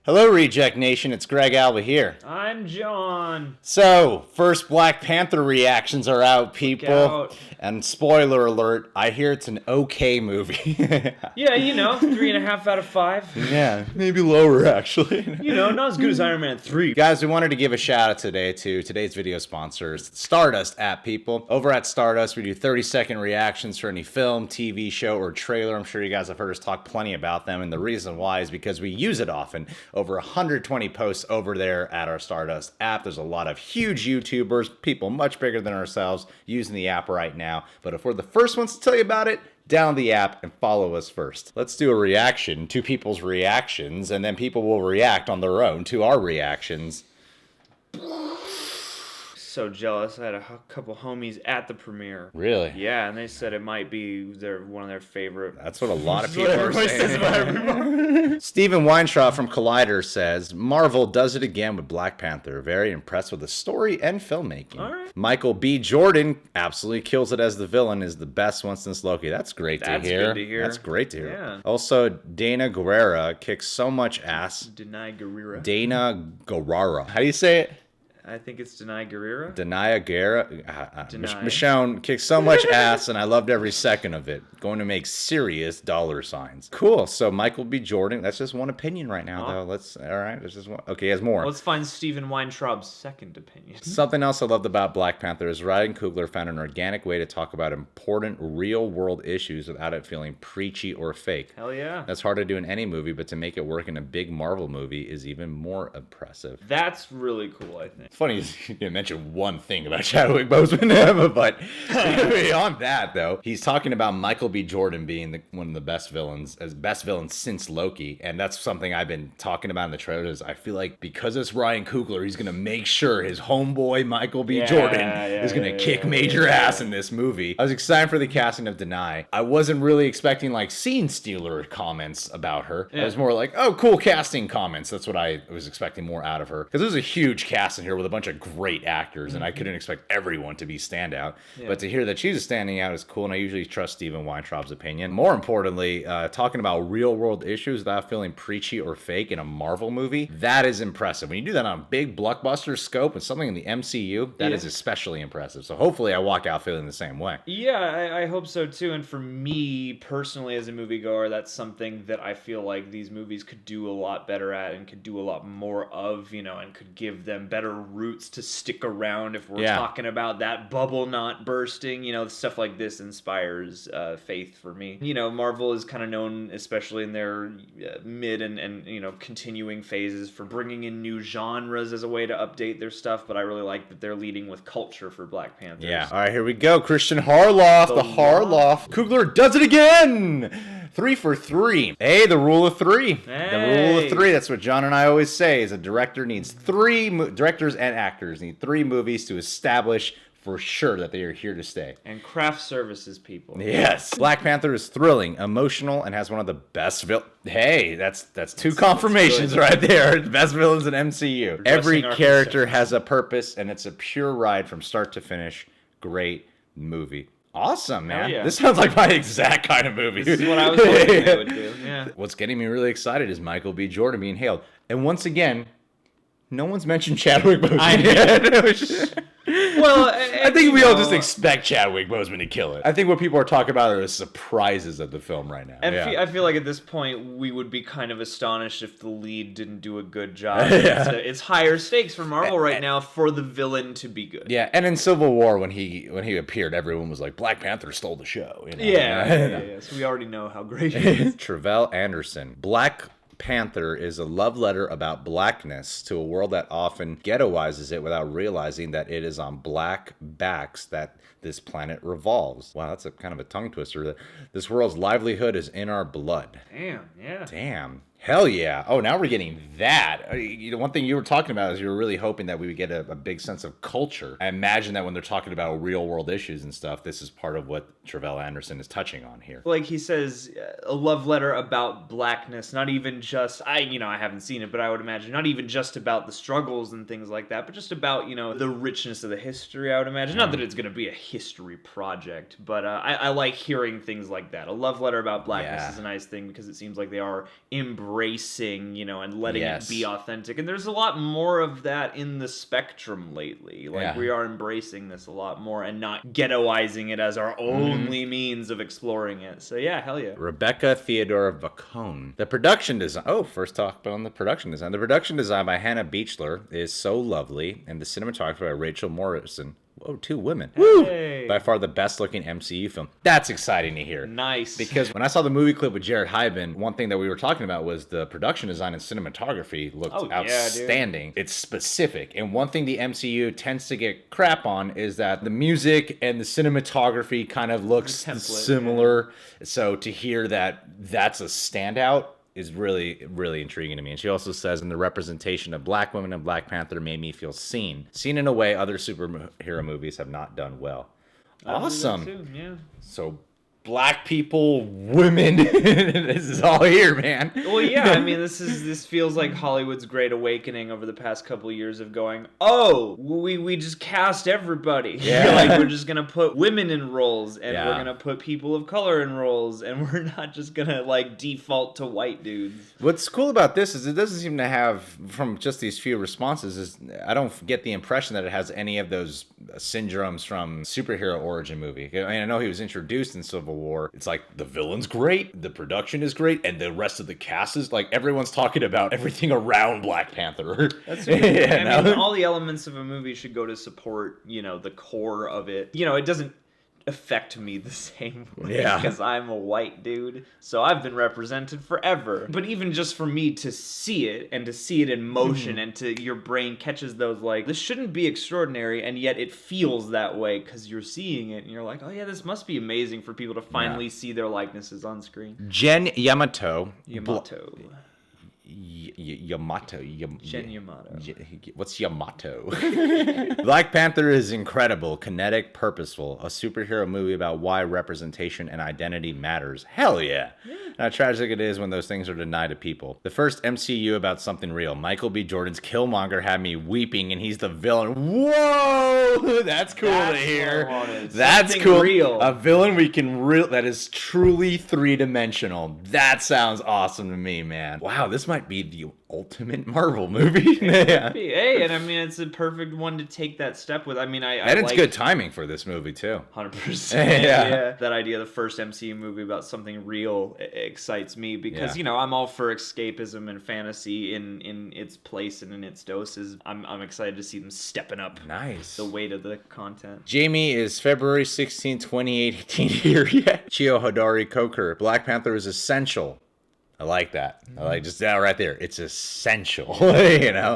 Hello, Reject Nation. It's Greg Alba here. I'm John. So, first Black Panther reactions are out, people. out. And spoiler alert, I hear it's an okay movie. Yeah, 3.5 out of 5. Yeah, maybe lower, actually. Not as good as Iron Man 3. Guys, we wanted to give a shout out today to today's video sponsors, Stardust app, people. Over at Stardust, we do 30-second reactions for any film, TV show, or trailer. I'm sure you guys have heard us talk plenty about them, and the reason why is because we use it often. Over 120 posts over there at our Stardust app. There's a lot of huge YouTubers, people much bigger than ourselves, using the app right now. But if we're the first ones to tell you about it, download the app and follow us first. Let's do a reaction to people's reactions, and then people will react on their own to our reactions. So jealous. I had a couple homies at the premiere. Really? Yeah, and they said it might be one of their favorite. That's what a lot of people are saying. Steven Weintraub from Collider says, Marvel does it again with Black Panther. Very impressed with the story and filmmaking. All right. Michael B. Jordan absolutely kills it as the villain, is the best one since Loki. That's great to hear. Good to hear. That's great to hear. Yeah. Also, Dana Guerrera kicks so much ass. Dana Guerrera. Dana Guerrera. How do you say it? I think it's Dana Guerrera. Denia Guerra. Michonne kicks so much ass, and I loved every second of it. Going to make serious dollar signs. Cool. So Michael B. Jordan. That's just one opinion right now, though. All right. There's just one. Okay, he has more. Let's find Steven Weintraub's second opinion. Something else I loved about Black Panther is Ryan Coogler found an organic way to talk about important real-world issues without it feeling preachy or fake. Hell yeah. That's hard to do in any movie, but to make it work in a big Marvel movie is even more impressive. That's really cool, I think. Funny you didn't mention one thing about Chadwick Boseman, but beyond that, though, he's talking about Michael B. Jordan being one of the best villains since Loki, and that's something I've been talking about in the trailers. I feel like because it's Ryan Coogler, he's gonna make sure his homeboy Michael B. Jordan is gonna kick major ass in this movie. I was excited for the casting of Denai. I wasn't really expecting like scene stealer comments about her. I was more like, oh, cool casting comments. That's what I was expecting more out of her, because there's a huge cast in here with a bunch of great actors, and I couldn't expect everyone to be standout. But to hear that she's standing out is cool, and I usually trust Steven Weintraub's opinion. More importantly, talking about real-world issues without feeling preachy or fake in a Marvel movie, that is impressive. When you do that on a big blockbuster scope with something in the MCU, that is especially impressive. So hopefully I walk out feeling the same way. Yeah, I hope so too. And for me personally as a moviegoer, that's something that I feel like these movies could do a lot better at and could do a lot more of, and could give them better roots to stick around if we're talking about that bubble not bursting. Stuff like this inspires faith for me. Marvel is kind of known, especially in their mid and continuing phases, for bringing in new genres as a way to update their stuff, but I really like that they're leading with culture for Black Panther. Yeah. All right, here we go. Christian Harloff, the Harloff. Coogler does it again! 3 for 3. Hey, the rule of 3. Hey. The rule of 3. That's what John and I always say, is a director needs directors and actors need 3 movies to establish for sure that they are here to stay. And craft services people. Yes. Black Panther is thrilling, emotional, and has one of the best villains. Hey, that's 2 confirmations right there. Best villains in MCU. Every character has a purpose, and it's a pure ride from start to finish. Great movie. Awesome, man. Yeah. This sounds like my exact kind of movie. This is what I was hoping they would do. Yeah. What's getting me really excited is Michael B. Jordan being hailed. And once again, no one's mentioned Chadwick Boseman yet. Well, I think we all just expect Chadwick Boseman to kill it. I think what people are talking about are the surprises of the film right now. And I feel like at this point we would be kind of astonished if the lead didn't do a good job. It's higher stakes for Marvel right now for the villain to be good. Yeah, and in Civil War when he appeared, everyone was like, Black Panther stole the show. Yeah. So we already know how great he is. Tre'vell Anderson. Black Panther is a love letter about blackness to a world that often ghettoizes it without realizing that it is on black backs that this planet revolves. Wow, that's a kind of a tongue twister. This world's livelihood is in our blood. Damn, yeah. Damn. Hell yeah. Oh, now we're getting that. One thing you were talking about is you were really hoping that we would get a big sense of culture. I imagine that when they're talking about real world issues and stuff, this is part of what Tre'vell Anderson is touching on here. Like he says, a love letter about blackness, not even just, I haven't seen it, but I would imagine not even just about the struggles and things like that, but just about, the richness of the history, I would imagine. Not that it's going to be a history project, but I like hearing things like that. A love letter about blackness is a nice thing because it seems like they are embracing embracing, and letting Yes. it be authentic. And there's a lot more of that in the spectrum lately. Like, we are embracing this a lot more and not ghettoizing it as our only means of exploring it. So yeah, hell yeah. Rebecca Theodora Vacone. The production design. Oh, first talk on the production design. The production design by Hannah Beechler is so lovely, and the cinematography by Rachel Morrison. Whoa, 2 women. Hey. Woo! By far the best looking MCU film. That's exciting to hear. Nice. Because when I saw the movie clip with Jared Hyben, one thing that we were talking about was the production design and cinematography looked outstanding. It's specific. And one thing the MCU tends to get crap on is that the music and the cinematography kind of looks similar. So to hear that that's a standout is really, really intriguing to me. And she also says, in the representation of black women in Black Panther made me feel seen in a way other superhero movies have not done well. Awesome. Too, yeah. So black people, women, this is all here, man. Well, yeah, I mean, this feels like Hollywood's great awakening over the past couple of years of going, oh, we just cast everybody. Yeah. Like, we're just gonna put women in roles, and we're gonna put people of color in roles, and we're not just gonna like default to white dudes. What's cool about this is it doesn't seem to have, from just these few responses, is I don't get the impression that it has any of those syndromes from superhero origin movie. I mean, I know he was introduced in Civil War. It's like the villain's great, the production is great, and the rest of the cast is like everyone's talking about everything around Black Panther. That's I mean, all the elements of a movie should go to support, the core of it. It doesn't affect me the same way because I'm a white dude, so I've been represented forever. But even just for me to see it and to see it in motion and to your brain catches those like, this shouldn't be extraordinary, and yet it feels that way because you're seeing it and you're like, oh yeah, this must be amazing for people to finally see their likenesses on screen. Jen Yamato. Yamato. Jen Yamato. What's Yamato? Black Panther is incredible, kinetic, purposeful. A superhero movie about why representation and identity matters. Hell yeah. And how tragic it is when those things are denied to people. The first MCU about something real. Michael B. Jordan's Killmonger had me weeping, and he's the villain. Whoa! That's cool to hear. That's something cool. Real. A villain we can that is truly three-dimensional. That sounds awesome to me, man. Wow, this might be the ultimate Marvel movie. Hey, and I mean, it's a perfect one to take that step with. I mean, and it's good timing for this movie too. 100%. Yeah. That idea of the first MCU movie about something real excites me because I'm all for escapism and fantasy in its place and in its doses. I'm excited to see them stepping up. Nice. The weight of the content. Jamie is February 16, 2018 here. Chio Hodari Coker. Black Panther is essential. I like that. I like just that right there. It's essential.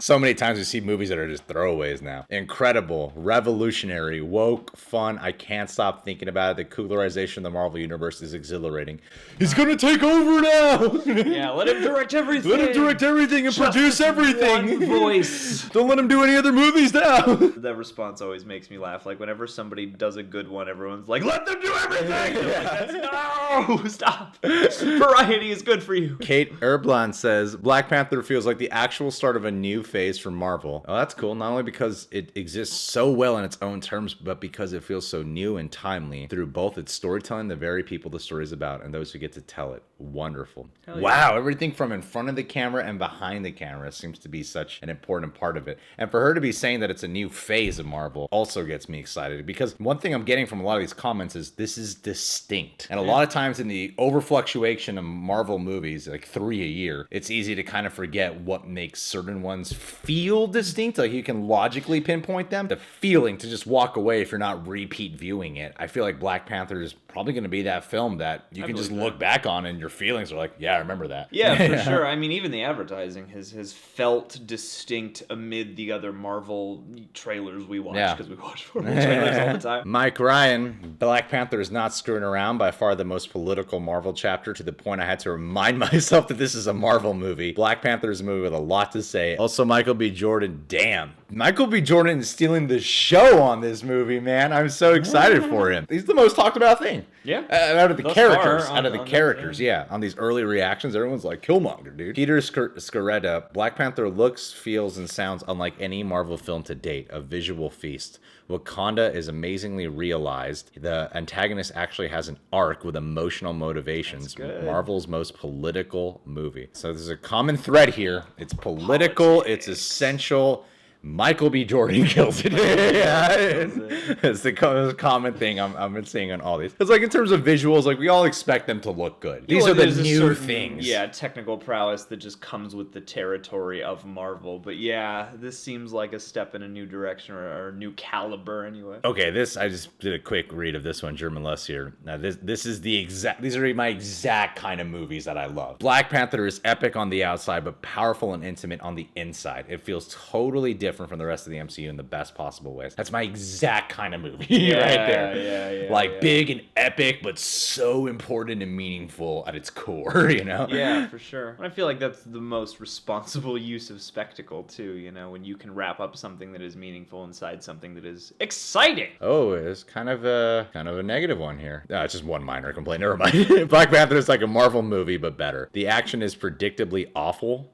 So many times we see movies that are just throwaways now. Incredible, revolutionary, woke, fun. I can't stop thinking about it. The coolarization of the Marvel Universe is exhilarating. He's gonna take over now. Yeah, let him direct everything. Let him direct everything and produce everything. One voice. Don't let him do any other movies now. That response always makes me laugh. Like whenever somebody does a good one, everyone's like, "Let them do everything." No, stop. Variety is good for you. Kate Erbland says, Black Panther feels like the actual start of a new phase for Marvel. Oh, that's cool. Not only because it exists so well in its own terms, but because it feels so new and timely through both its storytelling, the very people the story is about, and those who get to tell it. Wonderful. Wow, everything from in front of the camera and behind the camera seems to be such an important part of it. And for her to be saying that it's a new phase of Marvel also gets me excited, because one thing I'm getting from a lot of these comments is this is distinct. And a lot of times in the overfluctuation of Marvel movies, like 3 a year, it's easy to kind of forget what makes certain ones feel distinct. Like you can logically pinpoint them. The feeling to just walk away if you're not repeat viewing it. I feel like Black Panther is probably going to be that film that you can just look back on and your feelings are like, yeah, I remember that. Yeah, for sure. I mean, even the advertising has felt distinct amid the other Marvel trailers we watch, because we watch Marvel trailers all the time. Mike Ryan, Black Panther is not screwing around. By far the most political Marvel chapter, to the point I had to remind myself that this is a Marvel movie. Black Panther is a movie with a lot to say. Also, Michael B. Jordan, damn. Michael B. Jordan is stealing the show on this movie, man. I'm so excited for him. He's the most talked about thing. Yeah. Out of the characters, on these early reactions, everyone's like, Killmonger, dude. Peter Scaretta, Black Panther looks, feels, and sounds unlike any Marvel film to date. A visual feast. Wakanda is amazingly realized. The antagonist actually has an arc with emotional motivations. Marvel's most political political movie. So there's a common thread here. It's political. It's essential. Michael B. Jordan kills it. Yeah, it's the common thing I've been seeing on all these. It's like in terms of visuals, like we all expect them to look good. These are the new things. Yeah, technical prowess that just comes with the territory of Marvel. But yeah, this seems like a step in a new direction or a new caliber anyway. Okay, I just did a quick read of this one, German Less here. Now this is these are my exact kind of movies that I love. Black Panther is epic on the outside, but powerful and intimate on the inside. It feels totally different from the rest of the MCU in the best possible ways. That's my exact kind of movie right there. Yeah. Big and epic, but so important and meaningful at its core, you know? Yeah, for sure. I feel like that's the most responsible use of spectacle too, you know, when you can wrap up something that is meaningful inside something that is exciting. Oh, it's kind of a negative one here. It's just one minor complaint. Never mind. Black Panther is like a Marvel movie, but better. The action is predictably awful.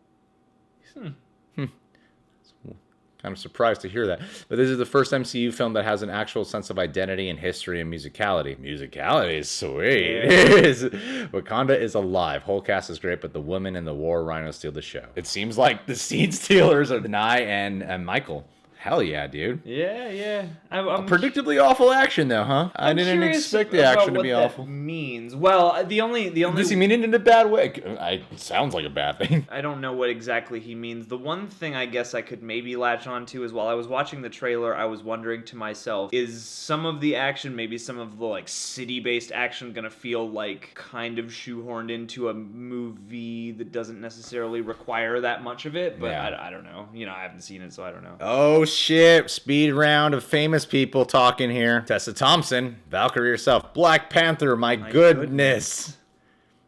Kind of surprised to hear that. But this is the first MCU film that has an actual sense of identity and history and musicality. Musicality is sweet. Yeah. Wakanda is alive. Whole cast is great, but the women and the war rhinos steal the show. It seems like the scene stealers are Nye and Michael. Hell yeah, dude. Yeah. I'm predictably awful action, though, huh? I didn't expect the action to be awful. Means well, the only. Does he mean it in a bad way? It sounds like a bad thing. I don't know what exactly he means. The one thing I guess I could maybe latch onto is while I was watching the trailer, I was wondering to myself, is some of the action, maybe some of the like city-based action, gonna feel like kind of shoehorned into a movie that doesn't necessarily require that much of it? But yeah. I don't know. You know, I haven't seen it, so I don't know. Oh shit, speed round of famous people talking here. Tessa Thompson, Valkyrie herself, Black Panther, my goodness.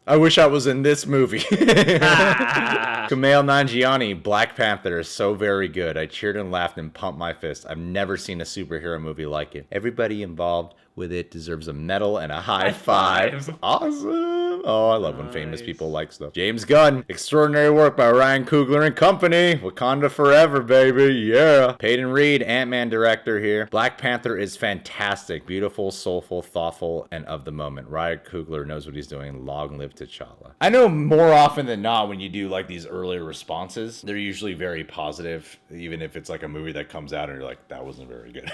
I wish I was in this movie. Kumail Nanjiani, Black Panther is so very good. I cheered and laughed and pumped my fist. I've never seen a superhero movie like it. Everybody involved with it deserves a medal and a high five. Awesome. Oh, I love when famous people like stuff. James Gunn, extraordinary work by Ryan Coogler and company. Wakanda forever, baby. Yeah. Peyton Reed, Ant-Man director here. Black Panther is fantastic. Beautiful, soulful, thoughtful, and of the moment. Ryan Coogler knows what he's doing. Long live T'Challa. I know more often than not when you do like these earlier responses, they're usually very positive, even if it's like a movie that comes out and you're like, that wasn't very good.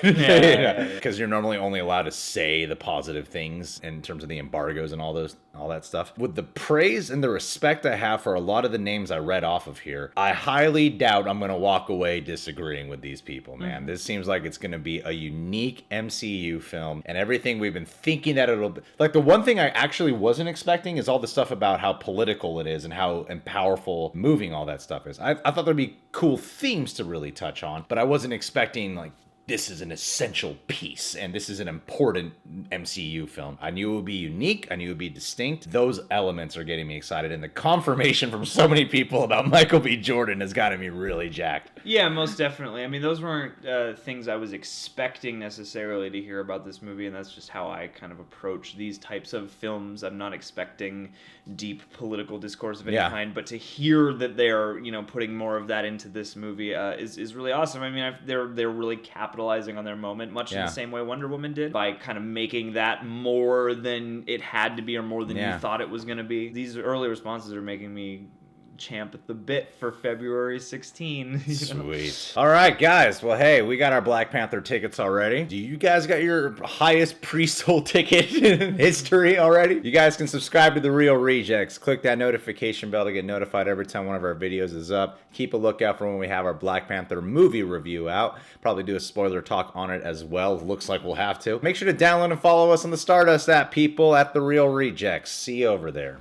Because you're normally only allowed to say the positive things in terms of the embargoes and all that stuff. With the praise and the respect I have for a lot of the names I read off of here, I highly doubt I'm going to walk away disagreeing with these people, man. Mm-hmm. This seems like it's going to be a unique MCU film, and everything we've been thinking that it'll be. Like, the one thing I actually wasn't expecting is all the stuff about how political it is and how powerful moving all that stuff is. I thought there'd be cool themes to really touch on, but I wasn't expecting, like, this is an essential piece, and this is an important MCU film. I knew it would be unique. I knew it would be distinct. Those elements are getting me excited, and the confirmation from so many people about Michael B. Jordan has gotten me really jacked. Yeah, most definitely. I mean, those weren't things I was expecting necessarily to hear about this movie, and that's just how I kind of approach these types of films. I'm not expecting deep political discourse of any kind, but to hear that they're, you know, putting more of that into this movie is really awesome. I mean, they're really capitalizing on their moment, much in the same way Wonder Woman did, by kind of making that more than it had to be or more than you thought it was going to be. These early responses are making me champ at the bit for February 16. Sweet. All right, guys. Well, hey, we got our Black Panther tickets already. Do you guys got your highest pre-sold ticket in history already? You guys can subscribe to The Real Rejects. Click that notification bell to get notified every time one of our videos is up. Keep a lookout for when we have our Black Panther movie review out. Probably do a spoiler talk on it as well. Looks like we'll have to. Make sure to download and follow us on the Stardust app, people, at The Real Rejects. See you over there.